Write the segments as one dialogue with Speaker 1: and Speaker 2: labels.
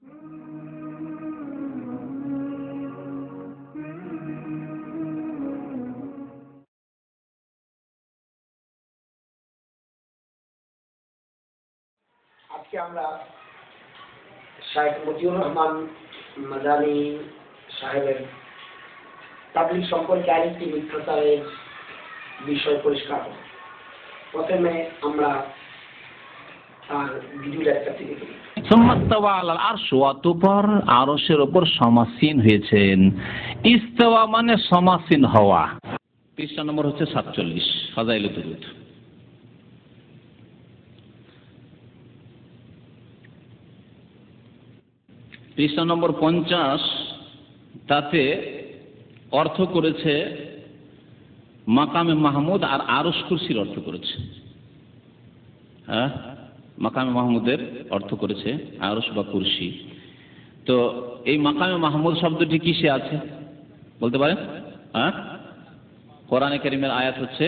Speaker 1: আজকে আমরা শাইখ মতিউর রহমান মাদানী সাহেবের তাবলীগ সম্পর্কে আরেকটি মিথ্যাচারের বিষয় পরিষ্কার হবে। প্রথমে আমরা তার ভিডিওটা একটা থেকে দেখি।
Speaker 2: সুম্মাস্তাওয়া আলাল আরশ, অতঃপর আরশের উপর সমাসীন হয়েছেন। ইস্তাওয়া মানে সমাসীন হওয়া। পৃষ্ঠা নম্বর হচ্ছে 47, ফাজাইলে দুরূদ। পৃষ্ঠা নম্বর 50, তাতে অর্থ করেছে মাকামে মাহমুদ আর আরশ কুরসির অর্থ করেছে। হ্যাঁ, মাকামে মাহমুদের অর্থ করেছে আরশ বা কুরসি। তো এই মাকামে মাহমুদ শব্দটি কিসে আছে বলতে পারেন? হ্যাঁ, কোরআনে কারীমের আয়াত হচ্ছে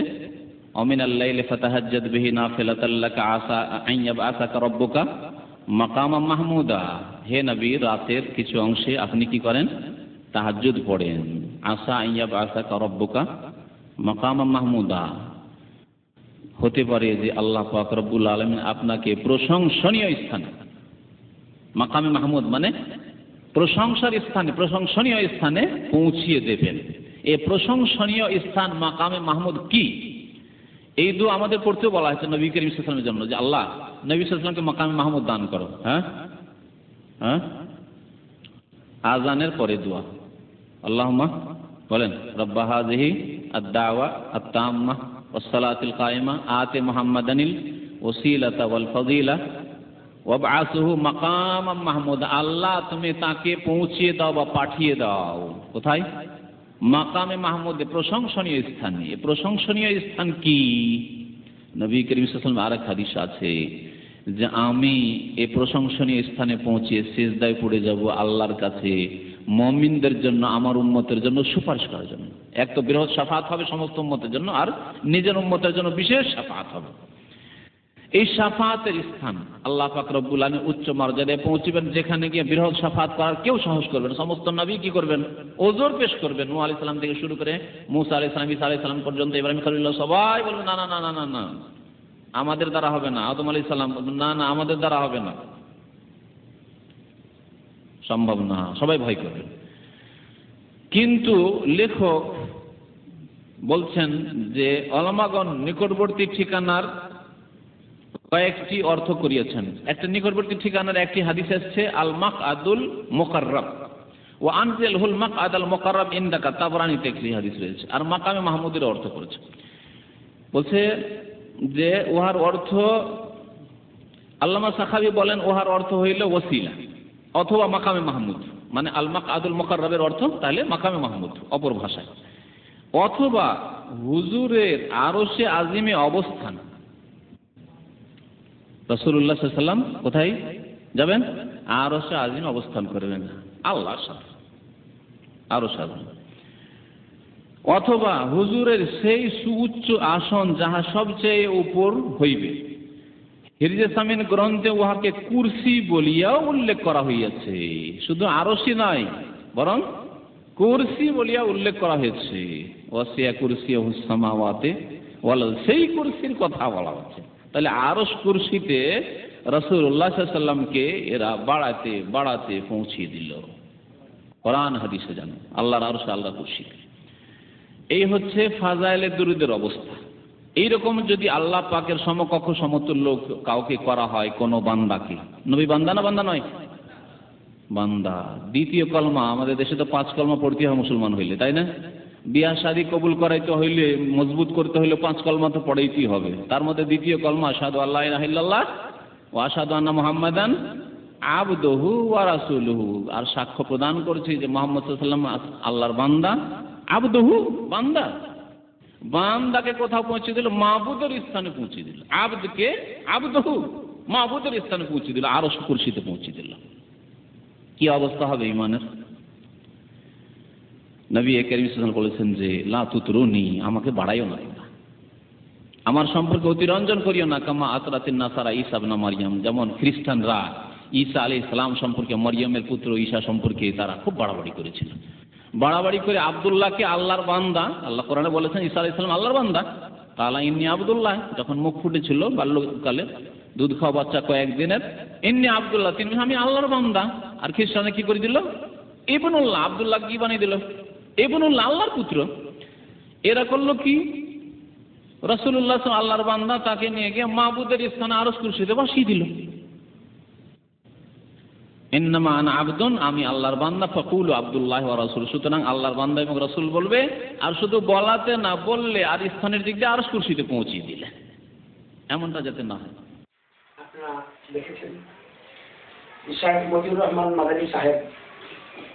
Speaker 2: অমিনাল লাইলি ফাতাহাজ্জাদ বিহি নাফিলাতাল লাকা আসা আন ইয়াবআসাকা রাব্বুকা মাকামাম মাহমুদা। হে নবী, রাতের কিছু অংশে আপনি কি করেন? তাহাজ্জুদ পড়েন। আসা আন ইয়াবআসাকা রাব্বুকা মাকামাম মাহমুদা, হতে পারে যে আল্লাহ পাক রব্বুল আলামিন আপনাকে প্রশংসনীয় স্থানে, মাকামে মাহমুদ মানে প্রশংসার স্থানে, প্রশংসনীয় স্থানে পৌঁছিয়ে দেবেন। এই প্রশংসনীয় স্থান মাকামে মাহমুদ কি? এই দোয়া আমাদের পড়তেও বলা হয়েছে নবী করিম সাল্লাল্লাহু আলাইহি ওয়াসাল্লামের জন্য, যে আল্লাহ নবী সাল্লাল্লাহু আলাইহি ওয়াসাল্লামকে মাকামে মাহমুদ দান করো। হ্যাঁ হ্যাঁ, আযানের পরে দোয়া, আল্লাহুম্মা বলেন রব্বা হাযিহি আদ-দাওয়া আত-তাম্মা ওয়াস-সালাতিল কায়িমা আতি মুহাম্মাদানিল ওয়াসিলাতা ওয়াল ফাযিলা ওয়াবআসহু মাকামাম মাহমুদ। আল্লাহ তুমি তাকে পৌঁছিয়ে দাও বা পাঠিয়ে দাও। কোথায়? মাকামে মাহমুদে, প্রশংসনীয় স্থানে। এই প্রশংসনীয় স্থান কি? নবী করিম সাল্লাল্লাহু আলাইহি ওয়াসাল্লাম আরেক হাদিস আছে যে আমি এই প্রশংসনীয় স্থানে পৌঁছে সিজদায় পড়ে যাব আল্লাহর কাছে মুমিনদের জন্য, আমার উম্মতের জন্য সুপারিশ করার জন্য। এক তো বৃহৎ শাফাত হবে সমস্ত উম্মতের জন্য, আর নিজের উম্মতের জন্য বিশেষ শাফাত হবে। এই শাফাতের স্থান আল্লাহ পাক রব্বুল আলামিন উচ্চ মর্যাদায় পৌঁছবেন, যেখানে গিয়ে বৃহৎ শাফাত করার কেউ সাহস করবেন। সমস্ত নবী কি করবেন? ওজর পেশ করবেন। নূহ আলাইহিস সালাম থেকে শুরু করে মূসা আলাইহিস সালাম, ঈসা আলাইহিস সালাম পর্যন্ত, ইব্রাহিম খলিলুল্লাহ, সবাই বলবেন না না না না না না, আমাদের দ্বারা হবে না। আদম আলাইহিস সালাম না না, আমাদের দ্বারা হবে না, সম্ভব না, সবাই ভয় করবেন। কিন্তু লেখক বলছেন যে উলামাগণ নিকটবর্তী ঠিকানার কয়েকটি অর্থ করিয়েছেন। একটা নিকটবর্তী ঠিকানার একটি হাদিস আসছে আল মাকআদুল মুকাররাব ওয়া আনজিলহুল মাকআদাল মুকাররাব ইনদাকা, তাবরানীতে একটি হাদিস রয়েছে। আর মাকামে মাহমুদের অর্থ করেছে, বলছে যে উহার অর্থ, আল্লামা সাখাবী বলেন উহার অর্থ হইল ওসিলা অথবা মাকামে মাহমুদ, মানে আল মাকআদুল মুকাররাবের অর্থ তাহলে মাকামে মাহমুদ অপর ভাষায়, অথবা হুজুরের আরশে আজিমে অবস্থান। রাসূলুল্লাহ সাল্লাল্লাহু আলাইহি ওয়াসাল্লাম কোথায় যাবেন? আরশে আজিমে অবস্থান করবেন আল্লাহর সাথে, আরশে আজিম। অথবা হুজুরের সেই সুউচ্চ আসন যাহা সবচেয়ে উপর হইবে। হিরজে সামিন গ্রন্থে উহাকে কুরসি বলিয়াও উল্লেখ করা হইয়াছে। শুধু আরশই নয়, বরং কুরসি বলিয়া উল্লেখ করা হয়েছে। ওয়াসিয়া কুরসিয়াহুস সামাওয়াতি ওয়াল, সেই কুরসির কথা বলা হচ্ছে। তাহলে আরশ কুরসিতে রাসূলুল্লাহ সাল্লাল্লাহু আলাইহি ওয়াসাল্লামকে এরা বাড়াতে বাড়াতে পৌঁছিয়ে দিল। কোরআন হাদিসে জানেন আল্লাহর আরশ, আল্লাহর কুরসি। এই হচ্ছে ফাজাইলে দুরূদের অবস্থা। এইরকম যদি আল্লাহ পাকের সমকক্ষ সমতুল্য কাউকে করা হয়, কোন বান্দাকে, নবী বান্দা না বান্দা নয়? বান্দা। দ্বিতীয় কলমা, আমাদের দেশে তো 5 কলমা পড়তে হয় মুসলমান হইলে, তাই না? বিয়াহ শাদী কবুল করাইতে হইলে, মজবুত করতে হইলে 5 কলমা তো পড়াইতেই হবে। তার মধ্যে দ্বিতীয় কলমা আশহাদু আল্লা ইলাহা ইল্লাল্লাহ ওয়া আশহাদু আন্না মুহাম্মাদান আবদুহু ওয়া রাসূলুহু। আর সাক্ষ্য প্রদান করছি যে মুহাম্মদ সাল্লাল্লাহু আলাইহি ওয়াসাল্লাম আল্লাহর বান্দা। আবদুহু, বান্দা। বান্দাকে কোথাও পৌঁছে দিল? মাবুদের স্থানে পৌঁছে দিল। আবদকে আবদুহু, মাবুদের স্থানে পৌঁছে দিল, আরশ কুরসিতে পৌঁছে দিল। কি অবস্থা হবে ঈমানের? নবী করিম সাল্লাল্লাহু আলাইহি ওয়াসাল্লাম বলেছেন যে লা তুতরুনি, আমাকে বাড়াইও না, আমার সম্পর্কে অতিরঞ্জন করিও না, কামা আতরাতিন নাসারা ঈসা ইবনে মারইয়াম, যেমন খ্রিস্টানরা ঈসা আলাইহিস সালাম সম্পর্কে, মরিয়মের পুত্র ঈসা সম্পর্কে তারা খুব বাড়াবাড়ি করেছিল। বাড়াবাড়ি করে আব্দুল্লাহকে আল্লাহর বান্দা, আল্লাহ কোরআনে বলেছেন ঈসা আলাইহিস সালাম আল্লাহর বান্দা, কালা ইন্নী আব্দুল্লাহ, যখন মুখ ফুটেছিল বাল্যকালে, দুধ খাওয়া বাচ্চা কয়েকদিনের, ইন্নী আব্দুল্লাহ, তিনি আমি আল্লাহর বান্দা। আর খ্রিস্টানে কি করে দিল? ইবনুল্লাহ, আব্দুল্লাহ কি বানিয়ে দিল? ইবনুল্লাহ, আল্লাহর পুত্র। এরা করলো কি? রাসূলুল্লাহ আল্লাহর বান্দা, তাকে নিয়ে গিয়ে মাবুদের স্থানে আরশ কুরসিতে বসিয়ে দিল। ইন্নামা আনা আবদুন, আমি আল্লাহর বান্দা, ফাকুলু আব্দুল্লাহ ওয়া রাসূল, সুতরাং আল্লাহর বান্দা এবং রাসূল বলবে। আর শুধু বলাতে না বললে আর স্থানের দিক দিয়ে আরশ কুরসিতে পৌঁছিয়ে দিলে, এমনটা যাতে না হয়।
Speaker 1: আপনারা দেখেছেন শাইখ মতিউর রহমান মাদানী সাহেব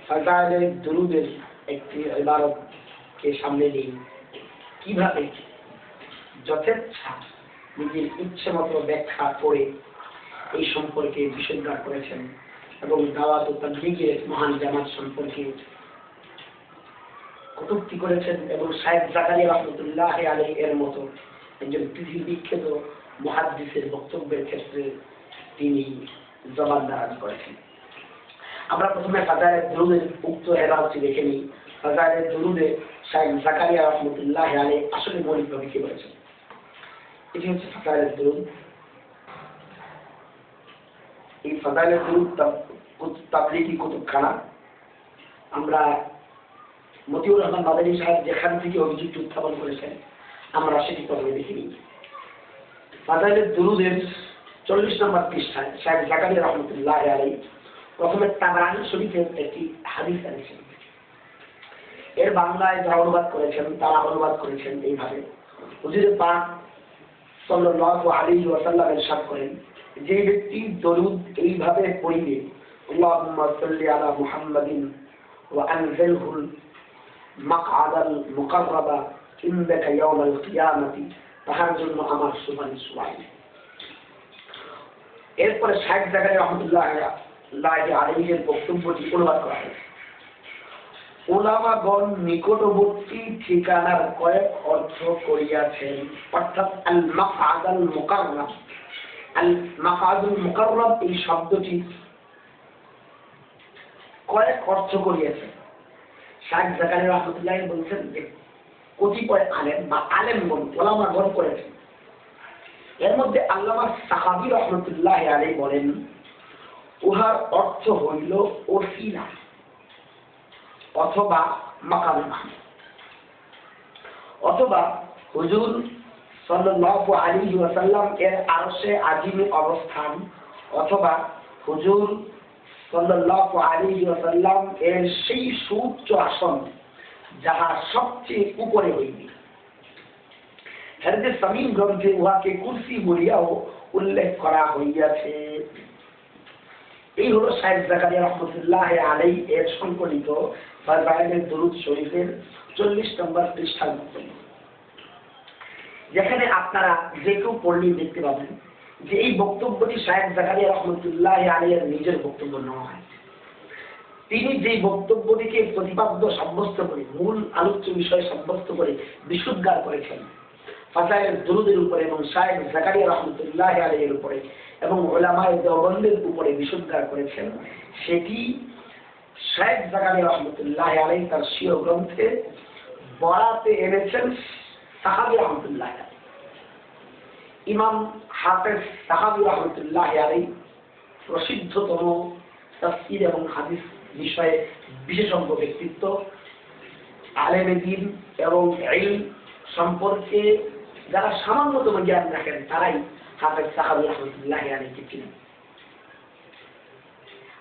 Speaker 1: ফাজাইলে দুরুদের একটি ইবারতকে সামনে নিয়ে কিভাবে যথেচ্ছা নিজের ইচ্ছে মতো ব্যাখ্যা করে এই সম্পর্কে বিশেষজ্ঞ করেছেন এবং দাওয়াত ও তাবলীগের মহান জামাত সম্পর্কে কটূক্তি করেছেন এবং শাইখ জাকারিয়া রহমতুল্লাহ আলাইহি এর মতো একজন পৃথিবী বিখ্যাত মুহাদ্দিসের বক্তব্যের ক্ষেত্রে তিনি জবাবদারি করেছেন। আমরা প্রথমে ফাজাইলে দুরুদের উক্ত এবারতটি দেখে নিই। ফাজাইলে দুরুদে শাইখ জাকারিয়া রহমতুল্লাহ আলাইহি আসলে মৌলিকভাবে কি বলেছেন। এটি হচ্ছে ফাজাইলে দুরুদ। এই ফাজাইলে দুরুদ তাবলীগী কুতুবখানা। আমরা মতিউর রহমান মাদানী সাহেব যেখান থেকে অভিযোগ উত্থাপন করেছেন আমরা সেটি প্রথমে দেখে নিই। ফাজাইলে দুরুদের 40 নম্বর পৃষ্ঠায় শাইখ জাকারিয়া রহমতুল্লাহ আলাইহি প্রথমে তাবরানী শরীফের একটি হাদিস এনেছেন। এর বাংলায় যারা অনুবাদ করেছেন তারা অনুবাদ করেছেন এইভাবে। হুজুর পাক সাল্লাল্লাহু আলাইহি ওয়াসাল্লাম ইরশাদ করেন, যে ব্যক্তি দরুদ এইভাবে পড়িবে, আল্লাহুম্মা সাল্লি আলা মুহাম্মাদিন ওয়া আনজিলহুল মাকআদাল মুকাররাবা ইনদাকা ইয়াউমাল কিয়ামাতি, তাহার জন্য আমার সুপারিশ হয়। এরপরে শাইখ জাকারিয়া রহমতুল্লাহ আলাইহির বক্তব্যটি অনুবাদ করা হয়েছে। উলামাগণ নিকটবর্তী ঠিকানার কয়েক অর্থ করিয়াছেন, অর্থাৎ আল মাকআদাল মুকাররাব। আল মাকআদুল মুকাররাব এই শব্দটি কয়েক অর্থ করিয়াছেন। শাইখ জাকারিয়া রহমতুল্লাহ বলছেন যে কতিপয় আলেম বা আলেমগণ উলামাগণ করেছেন। এর মধ্যে আল্লামা সাহাবী রহমতুল্লাহ আলাইহি বলেন, উহার অর্থ হইল ওসিলা অথবা মাকাম মাহমুদ, অথবা হুজুর সাল্লাল্লাহু আলাইহি ওয়াসাল্লাম এর আরশে আজিমে অবস্থান, অথবা হুজুর সাল্লাল্লাহু আলাইহি ওয়াসাল্লাম এর সেই সুউচ্চ আসন যাহা সবচেয়ে উপরে হইবে। হাদিস সামিন গ্রন্থে উহাকে কুরসি বলিয়াও উল্লেখ করা হইয়াছে। এই হলো শাইখ জাকারিয়া রহমতুল্লাহ আলাইহি এর সংকলিত ফাজাইলে দুরুদ শরীফের 40 নম্বর পৃষ্ঠার বক্তব্য, যেখানে আপনারা যে কেউ পড়লেই দেখতে পাবেন যে এই বক্তব্যটি শাইখ জাকারিয়া রহমতুল্লাহ আলাইহির নিজের বক্তব্য নয়। তিনি যে বক্তব্যটিকে প্রতিপাদ্য সাব্যস্ত করে, মূল আলোচ্য বিষয় সাব্যস্ত করে বিশুদ্ধার করেছেন ফাজাইলে দুরুদের উপরে এবং শাইখ জাকারিয়া রহমতুল্লাহ আলাইহির উপরে এবং উলামায়ে দেওবন্দের উপরে বিশুদ্ধার করেছেন, সেটি শাইখ জাকারিয়া রহমতুল্লাহ আলাইহি তার স্বীয় গ্রন্থে বরাতে এনেছেন সাহাবী রহমতুল্লাহ আলাইহি। ইমাম হাফেজ সাহাবী রহমতুল্লাহ আলাইহি প্রসিদ্ধতম তাফসীর এবং হাদিস বিষয়ে বিশেষজ্ঞ ব্যক্তিত্ব, আলেমে দ্বীন এবং ইলম সম্পর্কে যারা সামান্যতম জ্ঞান রাখেন তারাই হাফেজ সাহাবী রহমতুল্লাহ আলাইহি ছিলেন।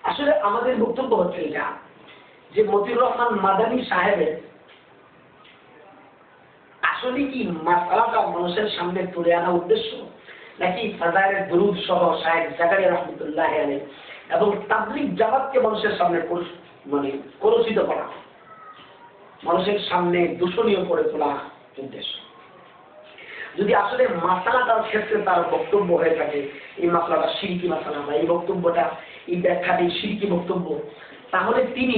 Speaker 1: আসলে আমাদের বক্তব্য হচ্ছে এটা যে মতিউর রহমান মাদানী সাহেবের আসলে কি মাসআলাটা মানুষের সামনে তুলে আনা উদ্দেশ্য, নাকি ফাজাইলে দুরুদ সহ শাইখ জাকারিয়া রহমতুল্লাহ আলাইহি এবং তাবলীগ জামাতকে মানুষের সামনে কলুষিত করা, মানুষের সামনে দূষণীয় করে তোলা উদ্দেশ্য? যদি আসলে মাসালাটার ক্ষেত্রে তার বক্তব্য হয়ে থাকে এই মাসলাটা শিরকি মাসালা বা এই বক্তব্যটা এই ব্যাখ্যাটি শিরকি বক্তব্য, তাহলে তিনি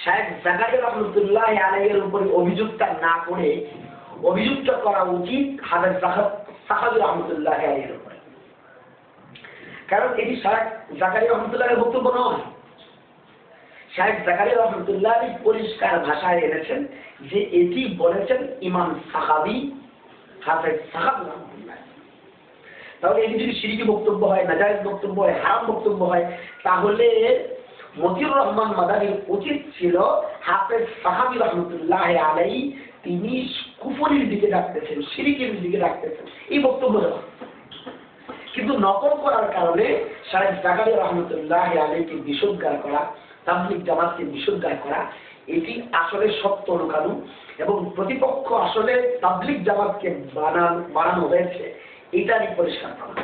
Speaker 1: শাইখ জাকারিয়া রহমতুল্লাহ আলাইহির উপরে অভিযোগটা না করে অভিযুক্ত করা উচিত হাফেজ সাহাবী রহমতুল্লাহ আলাইহির উপরে। কারণ এটি শায়েখ জাকারিয়া রহমতুল্লাহের বক্তব্য নয়। শায়েখ জাকারিয়া রহমতুল্লাহ পরিষ্কার ভাষায় এনেছেন যে এটি বলেছেন ইমাম সাহাবী হাফেজ সাহাবী রহমতুল্লাহ। তাহলে এটি যদি শিরকি বক্তব্য হয়, নাজায়েজ বক্তব্য হয়, হারাম বক্তব্য হয়, তাহলে মতিউর রহমান মাদানীর উচিত ছিল হাফেজ সাহাবী রহমতুল্লাহ আলাইহি তিনি কুফরির দিকে ডাকতেছেন, শিরকের দিকে ডাকতেছেন, এই বক্তব্য দেওয়া। কিন্তু নকল করার কারণে শায়েখ জাকারিয়া রহমতুল্লাহ আলাইহিকে বিশুদ্ধগার করা, তাবলীগ জামাতকে বিশুদ্ধগার করা, এটি আসলে সত্য লুকানো এবং প্রতিপক্ষ আসলে তাবলীগ জামাতকে বানানো হয়েছে, এটারই পরিষ্কার করা।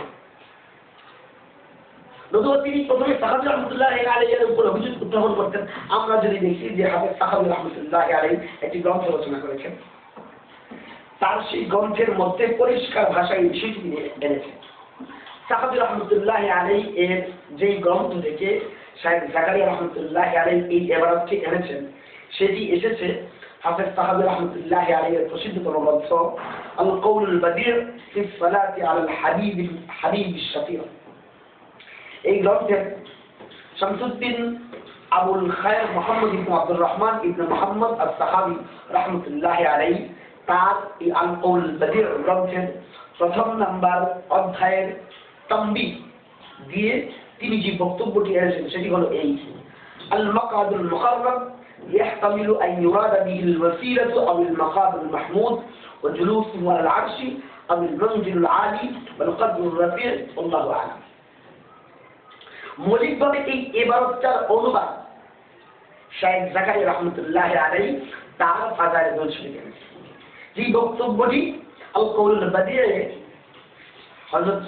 Speaker 1: নতুবা তিনি প্রথমে সাহাবী রহমতুল্লাহ আলাইহির উপর অভিযোগ উত্থাপন করতেন। আমরা যদি দেখি যে হাফেজ সাহাবী রহমতুল্লাহ আলাইহি একটি গ্রন্থ রচনা করেছেন, তার সেই গ্রন্থের মধ্যে পরিষ্কার ভাষায় এই বিষয়টি তিনি এনেছেন। সাহাবী রহমতুল্লাহ আলাইহি এর যেই গ্রন্থ থেকে শায়েখ জাকারিয়া রহমতুল্লাহ আলাইহি এই ইবারতটি এনেছেন, সেটি এসেছে হাফেজ সাহাবী রহমতুল্লাহ আলাইহির প্রসিদ্ধতম গ্রন্থ আল কওলুল বাদির ফি সালাতি আলাল হাবিবিশ শাফিঈ। এই গ্রন্থের শামসুদ্দিন আবুল খায়ের মুহাম্মদ ইবনে আব্দুর রহমান ইবনে মুহাম্মদ আস-সাহাবী রাহমাতুল্লাহি আলাইহি তার এই আল কওলুল বাদির গ্রন্থের প্রথম নাম্বার অধ্যায়ের তামবিহ দিয়ে তিনি যে বক্তব্যটি এনেছেন সেটি হলো এই: আল মাকাদুল মুকাররাম يحتمل أن يراد به الوسيلة أو المقام المحمود وجلوسه على العرش أو المنزل العالي والقدر الرفيع والله أعلم। মৌলিকভাবে এই ইবারতটার অনুবাদ শায়েখ জাকারিয়া রহমতুল্লাহ আলাইহি তার ফাজাইল শরীফে যে বক্তব্যটি আল কওলুল বাদিয়ে হযরত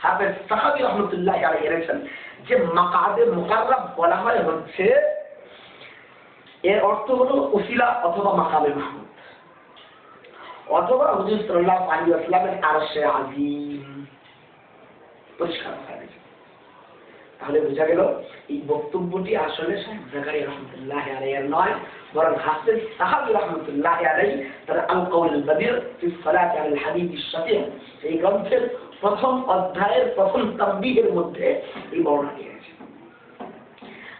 Speaker 1: হাফেজ সাহাবী রহমতুল্লাহ আলাইহি এনেছেন যে মাকাদে মুকাররাব বলা হয় হচ্ছে, এর অর্থ হলো ওসিলা অথবা মাকামে মাহমুদ অথবা হুজুর সাল্লাল্লাহু আলাইহি ওয়াসাল্লামের আরশে আজিম। পরিষ্কার হয়ে গেছে। তাহলে বোঝা গেল এই বক্তব্যটি আসলে শায়েখ জাকারিয়া রহমতুল্লাহ আলাইহির নয়, বরং হাফেজ সাহাবী রহমতুল্লাহ আলাইহি তার আল কওলুল বাদির ফি সালাতি আলাল হাবিবিশ শাফিঈ এই গ্রন্থের প্রথম অধ্যায়ের প্রথম তামবিহের মধ্যে এই বর্ণনাটি আছে।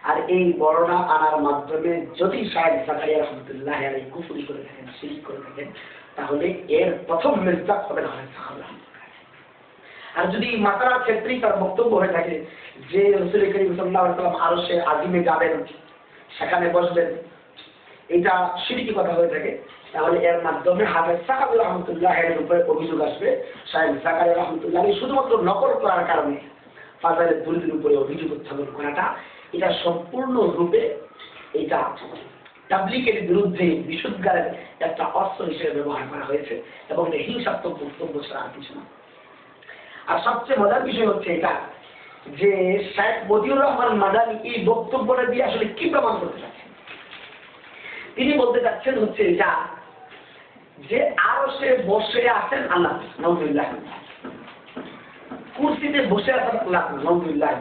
Speaker 1: আর এই বর্ণনা আনার মাধ্যমে যদি শায়েখ জাকারিয়া রহমতুল্লাহ আলাইহি কুফরি করে থাকেন, শিরক করে থাকেন, তাহলে এর প্রথম মির্জাক হবে না সাহাবা। আর যদি মাতার ক্ষেত্রেই তার বক্তব্য হয়ে থাকে যে রাসূল করিম সাল্লাল্লাহু আলাইহি ওয়াসাল্লাম আরশে আজিমে যাবেন, সেখানে বসবেন, এটা শিরকি কথা হয়ে থাকে, তাহলে এর মাধ্যমে হাফেজ সাহাবী রহমতুল্লাহ আলাইহির উপরে অভিযোগ আসবে শায়েখ জাকারিয়া রহমতুল্লাহ আলাইহি শুধুমাত্র নকল করার কারণে ফাজাইলের দুরুদের উপরে অভিযোগ উত্থাপন করাটা, এটা সম্পূর্ণ রূপে এটা তাবলীগের বিরুদ্ধে বিশুদ্ধগারের একটা অস্ত্র হিসেবে ব্যবহার করা হয়েছে এবং এটা হিংসাত্মক বক্তব্য ছাড়া আর কিছু না। আর সবচেয়ে মজার বিষয় হচ্ছে এটা যে শায়েখ মতিউর রহমান মাদানী এই বক্তব্যটা দিয়ে আসলে কি প্রমাণ করতে চাচ্ছেন? তিনি বলতে চাচ্ছেন হচ্ছে এটা যে আরশে বসে আছেন আল্লাহ, নাউযুবিল্লাহ, কুরসিতে বসে আছেন আল্লাহ, নাউযুবিল্লাহ।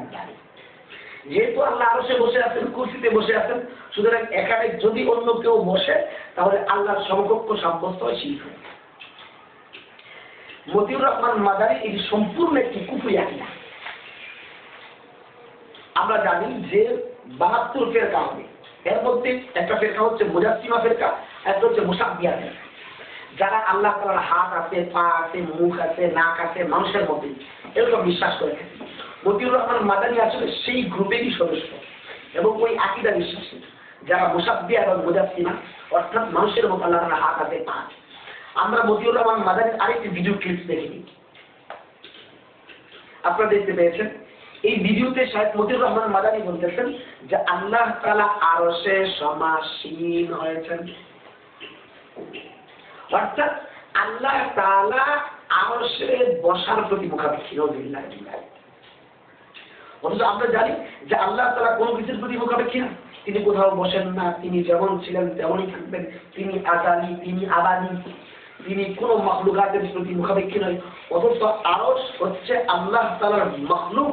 Speaker 1: যেহেতু আল্লাহ আরশে বসে আছেন, কুরসিতে বসে আছেন, সুতরাং এখানে যদি অন্য কেউ বসে তাহলে আল্লাহর সমকক্ষ সাব্যস্ত হয় শিরক। মতিউর রহমান মাদানী এই সম্পূর্ণ একটি কুফরি আকীদা। আমরা জানি যে 72 ফেরকা হবে, এর মধ্যে একটা ফেরকা হচ্ছে মুজাসসিমা ফেরকা, একটা হচ্ছে মুশাব্বিহা ফেরকা, যারা আল্লাহ তাআলার হাত আছে, পা আছে, মুখ আছে, নাক আছে, মানুষের মতোই এরকম বিশ্বাস করে থাকে। মতিউর রহমান মাদানী আসলে সেই গ্রুপেরই সদস্য এবং ওই আকীদা বিশ্বাসী যারা মুশাব্বিহা এবং মুজাসসিমা, অর্থাৎ মানুষের মতো আল্লাহ তাআলার হাত আছে, পা আছে। আমরা মতিউর রহমান মাদানীর আরেকটি ভিডিও ক্লিপ দেখে নিই, আপনারা দেখতে পেয়েছেন। এই ভিডিওতে শায়েখ মতিউর রহমান মাদানী বলতেছেন যে আল্লাহ তাআলা আরশে সমাসীন হয়েছেন, অর্থাৎ আল্লাহ তাআলা আরশে বসার প্রতি মুখাপেক্ষী। অথচ আমরা জানি যে আল্লাহ তাআলা কোনো কিছুর প্রতি মুখাপেক্ষী না, তিনি কোথাও বসেন না, তিনি যেমন ছিলেন তেমনই থাকবেন, তিনি আযালি, তিনি আবাদি, তিনি কোনো মাখলুকাতের প্রতি মুখাপেক্ষী নয়। অথচ আরশ হচ্ছে আল্লাহ তাআলার মাখলুক,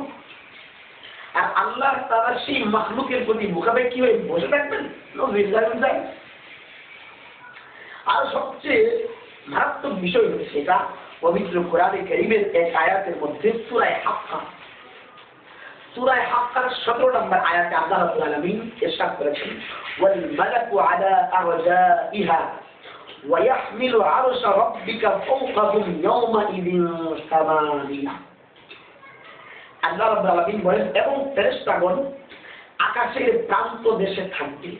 Speaker 1: আর আল্লাহ তাআলা সেই মাখলুকের প্রতি মুখাপেক্ষী হয়ে বসে থাকবেন। আর সবচেয়ে মারাত্মক বিষয় হচ্ছে এটা পবিত্র কোরআনে কারীমের এক আয়াতের মধ্যে সূরা হাক্কা সূরা হাক্কার 17 নম্বর আয়াতে আল্লাহ রাব্বুল আলামিন ইরশাদ করেছেন ওয়াল মালাকু আলা আরজাইহা ওয়া ইয়াহমিলু আরশা রাব্বিকা ফাওকাহুম ইয়াওমাইযিন সামানিয়া। আল্লাহ রাব্বুল আলামিন বলেন এবং ফেরেশতাগণ আকাশের প্রান্ত দেশে থাকবে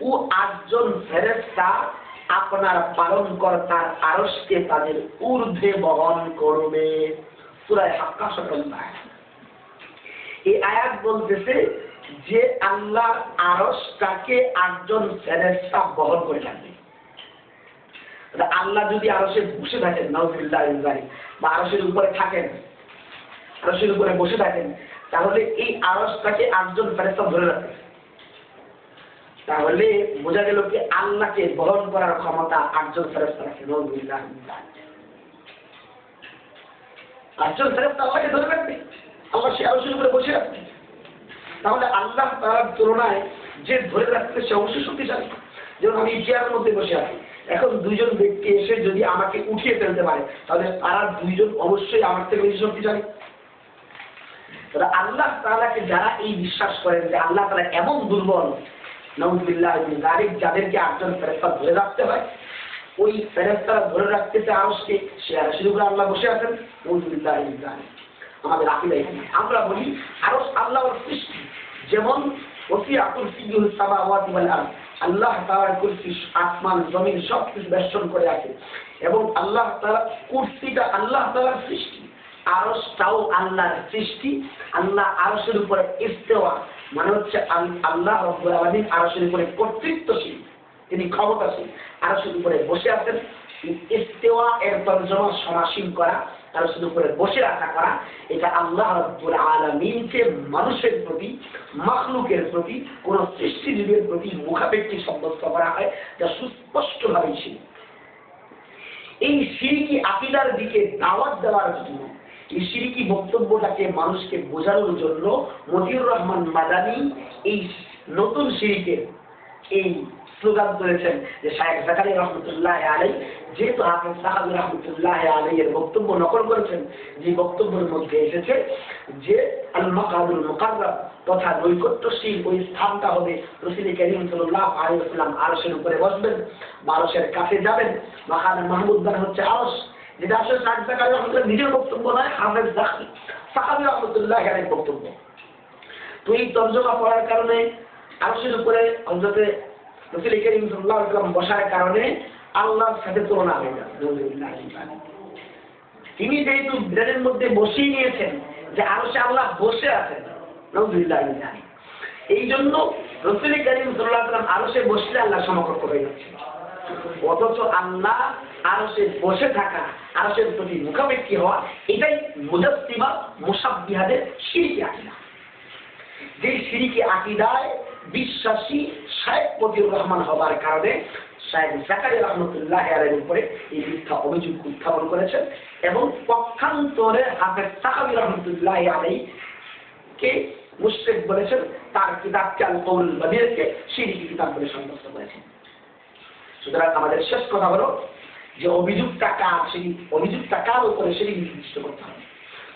Speaker 1: ও 8 জন ফেরেশতা আপনার পালনকর্তার আরশকে তাদের ঊর্ধ্বে বহন করবে। সূরা হাক্কা 17 নম্বর আয়াত। এই আয়াত বলতেছে যে আল্লাহর আরশটাকে 8 জন ফেরেশতা বহন করে থাকবে। আল্লাহ যদি আরশে বসে থাকেন নাউযুবিল্লাহ বা আরশের উপরে থাকেন, আরশের উপরে বসে থাকেন, তাহলে এই আরশটাকে 8 জন ফেরেশতা ধরে রাখবে। তাহলে বোঝা গেল কি আল্লাহকে বহন করার ক্ষমতা 8 জন ফেরেশতা রাখে। নাউযুবিল্লাহ 8 জন ফেরেশতা আল্লাহকে ধরে রাখবে, আল্লাহ সে আরশের উপরে বসে রাখবে। তাহলে আল্লাহ তাআলার তুলনায় যে ধরে রাখতে সে অবশ্যই শক্তিশালী। যেমন আমি চেয়ারের মধ্যে বসে আছি, এখন 2 জন ব্যক্তি এসে যদি আমাকে উঠিয়ে ফেলতে পারে তাহলে তারা 2 জন অবশ্যই আমার থেকে বেশি শক্তিশালী। আল্লাহ তাআলাকে যারা এই বিশ্বাস করেন যে আল্লাহ তাআলা এমন দুর্বল, নাউযুবিল্লাহ যাদেরকে 8 জন ফেরেশতা ধরে রাখতে হয়, ওই ফেরেশতারা ধরে রাখতেছে আরশকে, সে আরশের উপরে আল্লাহ বসে আছেন। নাউযুবিল্লাহ আমাদের আকীদা এখানে আমরা বলি আরশ আল্লাহর সৃষ্টি, যেমন ওসিআ কুরসিয়্যুস সামাওয়াতি ওয়াল আরদ, আল্লাহ তাআলার কুরসি আসমান জমিন সব কিছু বেষ্টন করে আছে, এবং আল্লাহ তাআলা কুরসিটা আল্লাহ তাআলার সৃষ্টি, আরশটাও আল্লাহর সৃষ্টি। আল্লাহ আরশের উপরে ইস্তেওয়া মানে হচ্ছে আল্লাহ রাব্বুল আলামিন আরশের উপরে কর্তৃত্বশীল, তিনি ক্ষমতাশীল, আরশের উপরে বসে আছেন। ইস্তেওয়া এর তরজমা সমাসীন করা, আরশের উপরে বসে রাখা করা, এটা আল্লাহ রাব্বুল আলামিনকে মানুষের প্রতি, মাখলুকের প্রতি, কোন সৃষ্টিজীবের প্রতি মুখাপেক্ষী সাব্যস্ত করা হয়, যা সুস্পষ্টভাবে ছিল। এই শিরকি আকীদার দিকে দাওয়াত দেওয়ার জন্য, এই শিরকি বক্তব্যটাকে মানুষকে বোঝানোর জন্য মতিউর রহমান মাদানী এই নতুন শিরকের এই স্লোগান করেছেন যে শায়েখ জাকারিয়া রহমতুল্লাহ আলাইহি যেহেতু হাফেজ সাহাবী রহমতুল্লাহ আলাইহি এর বক্তব্য নকল করেছেন, যে বক্তব্যের মধ্যে এসেছে যে আল মাকাদুল মুকাররাব তথা নৈকট্যশীল ওই স্থানটা হবে রাসূল করিম সাল্লাল্লাহু আলাইহি ওয়াসাল্লাম আরশের উপরে বসবেন, আরশের কাছে যাবেন। মাকাম মাহমুদ মানে হচ্ছে আরশ, যেটা আসলে শায়েখ জাকারিয়া রহমতুল্লাহ নিজের বক্তব্য নয়, হাফেজ সাহাবী রহমতুল্লাহ আলাইহির বক্তব্য। তো এই তরজমা পড়ার কারণে আরশের উপরে হযরত রাসূল করিম সাল্লাল্লাহু আলাইহি ওয়াসাল্লাম বসার কারণে আল্লাহর সাথে তুলনা হয়ে যায়। তিনি যেহেতু ব্রেনের মধ্যে বসিয়ে নিয়েছেন যে আরশে আল্লাহ বসে আছেন, নাউযুবিল্লাহ, এই জন্য রাসূল করিম সাল্লাল্লাহু আলাইহি ওয়াসাল্লাম আরশে বসলে আল্লাহ সমকক্ষ হয়ে যাচ্ছে। অথচ আল্লাহ আরশে বসে থাকা, আরশের প্রতি মুখাপেক্ষী হওয়া, এটাই মুজাসসিমা মুশাব্বিহাদের শিরকি আকীদা। যে শিরকি আকীদায় বিশ্বাসী শায়েখ মতিউর রহমান হবার কারণে শায়েখ জাকারিয়া রহমতুল্লাহ আলাইহির উপরে এই মিথ্যা অভিযোগ উত্থাপন করেছেন, এবং পক্ষান্তরে হাফেজ সাহাবী রহমতুল্লাহ আলাইহিকে মুশরিক বলেছেন, তার কিতাবকে আল কওলুল বাদিরকে শিরকি কিতাব বলে সাব্যস্ত করেছেন। সুতরাং আমাদের শেষ কথা হলো যে অভিযোগটা কার, সেই অভিযোগটা কার উপরে সেটি নির্দিষ্ট করতে হবে।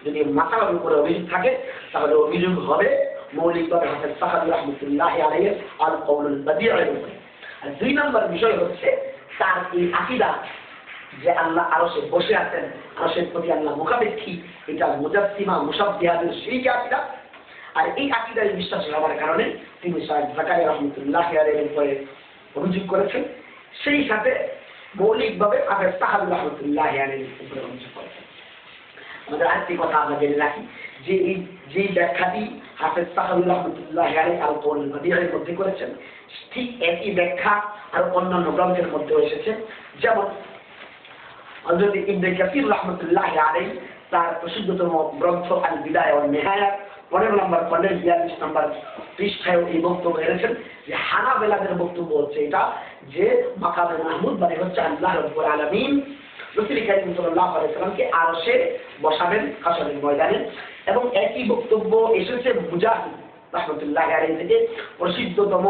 Speaker 1: যদি মাসালার উপরে অভিযোগ থাকে তাহলে অভিযোগ হবে মৌলিকভাবে হাফেজ সাহাবী রাহমাতুল্লাহি আলাইহি আল কওলুল বাদি'ের উপরে। আর 2 নম্বর বিষয় হচ্ছে তার এই আকীদা যে আল্লাহ আরশে বসে আছেন, আরশের প্রতি আল্লাহ মুখাপেক্ষী, এটা মুজাসসিমা মুশাব্বিহাদের শিরকি আকীদা। আর এই আকীদায় বিশ্বাস হওয়ার কারণে তিনি শায়েখ জাকারিয়া রহমতুল্লাহি আলাইহির উপরে অভিযোগ করেছেন, সেই সাথে মৌলিকভাবে হাফেজ সাহাবী রাহমাতুল্লাহি আলাইহির উপরে অভিযোগ করেছেন। আমাদের আরেকটি কথা আমরা জেনে রাখি যে এই যে ব্যাখ্যাটি হাফেজ সাহাবী রাহমাতুল্লাহি আলাইহি আল কওলুল বাদি'ের মধ্যে করেছেন, ঠিক একই ব্যাখ্যা আর অন্যান্য গ্রন্থের মধ্যেও এসেছে। যেমন হযরত ইবনে কাসির রাহমাতুল্লাহি আলাইহি তার প্রসিদ্ধতম গ্রন্থ আল বিদায়া ওয়ান নিহায়া 15 নম্বর খণ্ডের 42 নম্বর পৃষ্ঠায় এই বক্তব্য এনেছেন যে হানাবেলাদের বক্তব্য হচ্ছে এটা যে মাকামে মাহমুদ মানে হচ্ছে আল্লাহ রাব্বুল আলামিন রাসূল করিম সাল্লাল্লাহু আলাইহি ওয়াসাল্লামকে আরশে বসাবেন হাশরের ময়দানে। এবং একই বক্তব্য এসেছে মুজাহিদ রাহমাতুল্লাহি আলাইহি থেকে, প্রসিদ্ধতম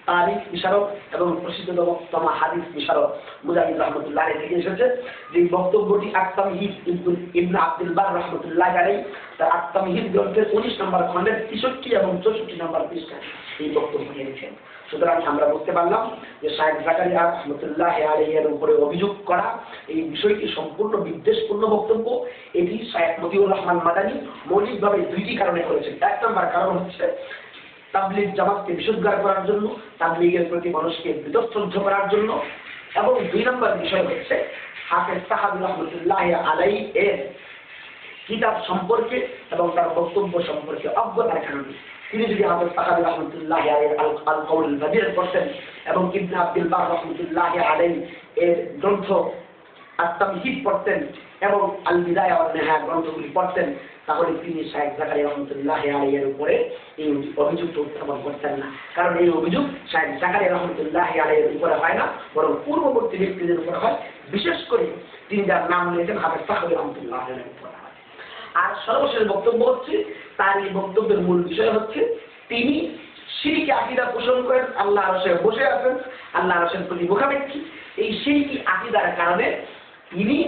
Speaker 1: তারিখ বিশারদ এবং প্রসিদ্ধতম হাদিস বিশারদ মুজাহিদ রহমতুল্লাহ আলাইহি থেকে এসেছে যে বক্তব্যটি আত-তামহিদ ইবনে আব্দুল বার রহমতুল্লাহ আলাইহি তার আত-তামহিদ গ্রন্থের 19 নম্বর খণ্ডের 63 এবং 64 নম্বর পৃষ্ঠায় এই বক্তব্য দিয়েছেন। সুতরাং আমরা বুঝতে পারলাম যে শায়েখ জাকারিয়া রহমতুল্লাহ আলাইহি এর উপরে অভিযোগ করা এই বিষয়টি সম্পূর্ণ বিদ্বেষপূর্ণ বক্তব্য। এটি শায়েখ মতিউর রহমান মাদানী মৌলিকভাবে দুইটি কারণে করেছেন। এক নম্বর কারণ হচ্ছে তাবলীগ জামাতকে বিশুদ্ধার করার জন্য, তাবলীগের প্রতি মানুষকে বিতশ্রদ্ধ করার জন্য, এবং 2 নম্বর বিষয় হচ্ছে হাফেজ সাহাবী রহমতুল্লাহ আলাইহি এর কিতাব সম্পর্কে এবং তার বক্তব্য সম্পর্কে অজ্ঞতার কারণে। তিনি যদি হাফেজ সাহাবী রহমতুল্লাহ আলাইহি আল কাউল বাদির পড়তেন এবং ইবনে আব্দুল বার রহমতুল্লাহ আলাইহি এর গ্রন্থ আত-তামহিদ পড়তেন এবং আল বিদায়া ওয়ান নিহায়া গ্রন্থগুলি পড়তেন, তাহলে তিনি শায়েখ জাকারিয়া রহমতুল্লাহ আলাইহি এর উপরে এই অভিযোগ উত্থাপন করতেন না। কারণ এই অভিযোগ শায়েখ জাকারিয়া রহমতুল্লাহ আলাইহি এর উপরে হয় না, বরং পূর্ববর্তী ব্যক্তিদের উপরে হয়, বিশেষ করে তিনি যার নাম নিয়েছেন হাফেজ সাহাবী রহমতুল্লাহ আলাইহির উপরে। আর সর্বশেষ বক্তব্য হচ্ছে, তার এই বক্তব্যের মূল বিষয় হচ্ছে তিনি শিরকি আকীদা পোষণ করেন, আল্লাহ আরশে বসে আছেন, আল্লাহ আরশের প্রতি মুখাপেক্ষী। এই শিরকি আকীদার কারণে তিনি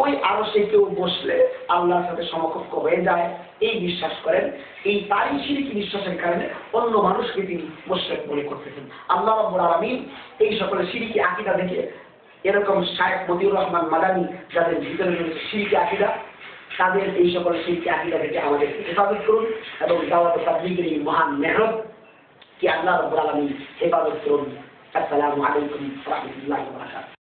Speaker 1: ওই আরশে কেউ বসলে আল্লাহর সাথে সমকক্ষ হয়ে যায় এই বিশ্বাস করেন। এই তারই শিরকি বিশ্বাসের কারণে অন্য মানুষকে তিনি মুশরিক মনে করতেছেন। আল্লাহ রাব্বুল আলামিন এই সকল শিরকি আকীদা থেকে, এরকম শায়েখ মতিউর রহমান মাদানী যাদের ভিতরে রয়েছে শিরকি আকীদা, তাদের এই সকল শিরকি আকীদা থেকে আমাদের হেফাজত করুন এবং দাওয়াত ও তাবলীগের এই মহান মেহনত কি আল্লাহ রাব্বুল আলামিন হেফাজত করুন। আসসালামু আলাইকুম ওয়া রাহমাতুল্লাহি ওয়া বারাকাতুহু।